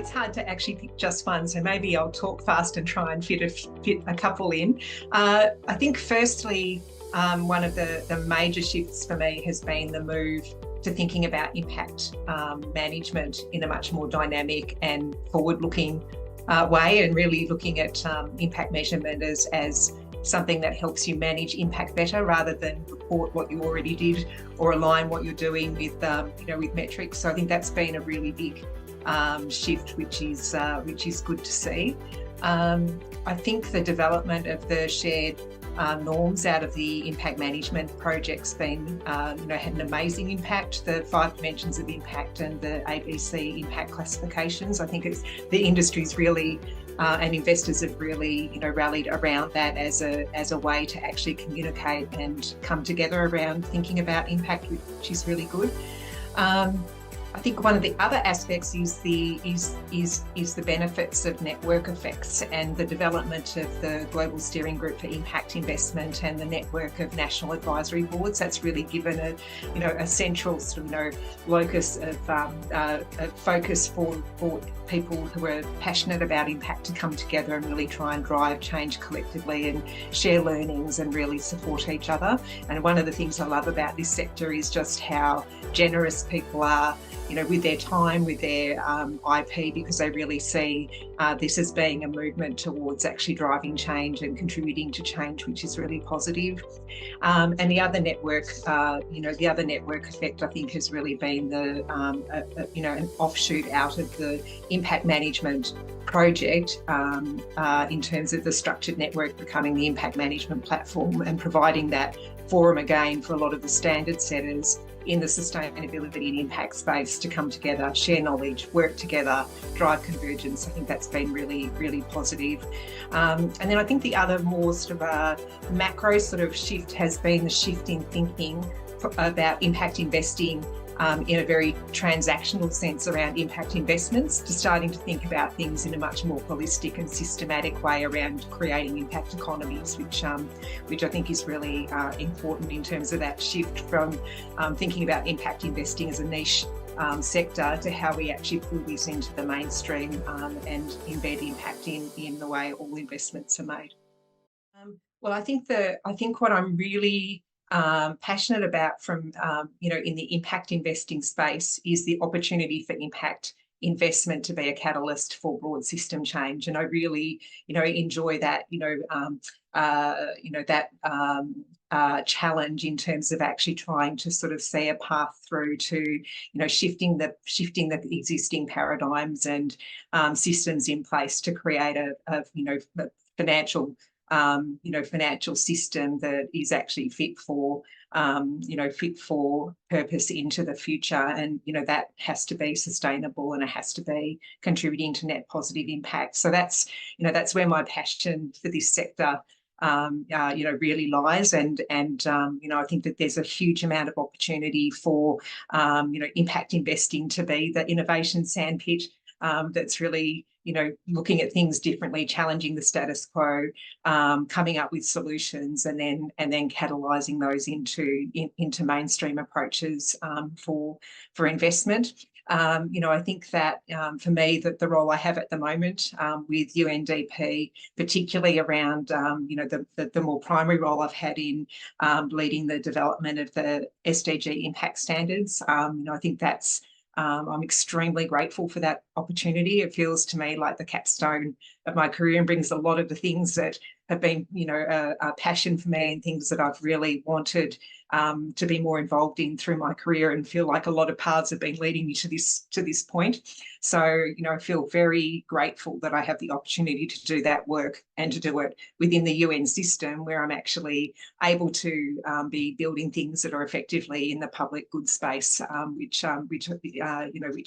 it's hard to actually pick just one, so maybe I'll talk fast and try and fit a couple in. I think firstly, one of the major shifts for me has been the move to thinking about impact management in a much more dynamic and forward-looking way, and really looking at impact measurement as something that helps you manage impact better rather than report what you already did or align what you're doing with with metrics. So I think that's been a really big shift, which is good to see. I think the development of the shared norms out of the impact management project's been, had an amazing impact. The 5 dimensions of impact and the ABC impact classifications. I think the industry's really and investors have really, rallied around that as a way to actually communicate and come together around thinking about impact, which is really good. I think one of the other aspects is the benefits of network effects and the development of the Global Steering Group for Impact Investment and the network of national advisory boards. That's really given a central locus of focus for people who are passionate about impact to come together and really try and drive change collectively and share learnings and really support each other. And one of the things I love about this sector is just how generous people are, with their time, with their IP, because they really see this as being a movement towards actually driving change and contributing to change, which is really positive. And the other network, effect, I think, has really been an offshoot out of the impact management project in terms of the structured network becoming the impact management platform and providing that forum again for a lot of the standard setters in the sustainability and impact space to come together, share knowledge, work together, drive convergence. I think that's been really, really positive. And then I think the other more macro shift has been the shift in thinking about impact investing in a very transactional sense around impact investments, to starting to think about things in a much more holistic and systematic way around creating impact economies, which I think is really important in terms of that shift from thinking about impact investing as a niche sector to how we actually pull this into the mainstream and embed impact in the way all investments are made. Well, I think what I'm really passionate about from, in the impact investing space is the opportunity for impact investment to be a catalyst for broad system change. And I really, enjoy that, challenge in terms of actually trying to see a path through to, shifting the existing paradigms and systems in place to create a financial system that is actually fit for purpose into the future. And, that has to be sustainable and it has to be contributing to net positive impact. So that's where my passion for this sector, really lies. And I think that there's a huge amount of opportunity for, impact investing to be the innovation sandpit that's really, looking at things differently, challenging the status quo, coming up with solutions, and then catalysing those into mainstream approaches for investment. I think that for me, that the role I have at the moment with UNDP, particularly around the more primary role I've had in leading the development of the SDG impact standards, I think that's I'm extremely grateful for that opportunity. It feels to me like the capstone of my career and brings a lot of the things that have been, a passion for me and things that I've really wanted to be more involved in through my career, and feel like a lot of paths have been leading me to this point. So, I feel very grateful that I have the opportunity to do that work and to do it within the UN system, where I'm actually able to be building things that are effectively in the public good space, which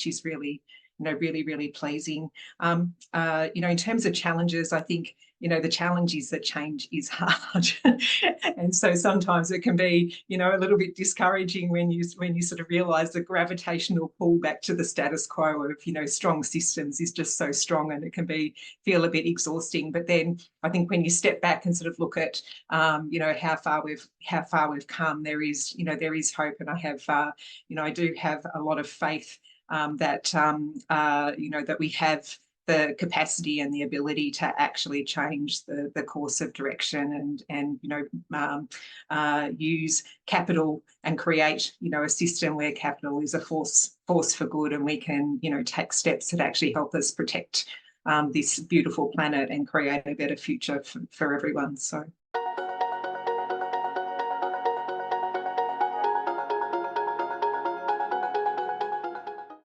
is really, really pleasing. In terms of challenges, I think, the challenge is that change is hard. And so sometimes it can be, a little bit discouraging when you realise the gravitational pull back to the status quo of, strong systems is just so strong, and it can feel a bit exhausting. But then I think when you step back and look at, how far we've come, there is hope. And I have, I do have a lot of faith that we have the capacity and the ability to actually change the course of direction and use capital and create a system where capital is a force for good, and we can take steps that actually help us protect this beautiful planet and create a better future for everyone. So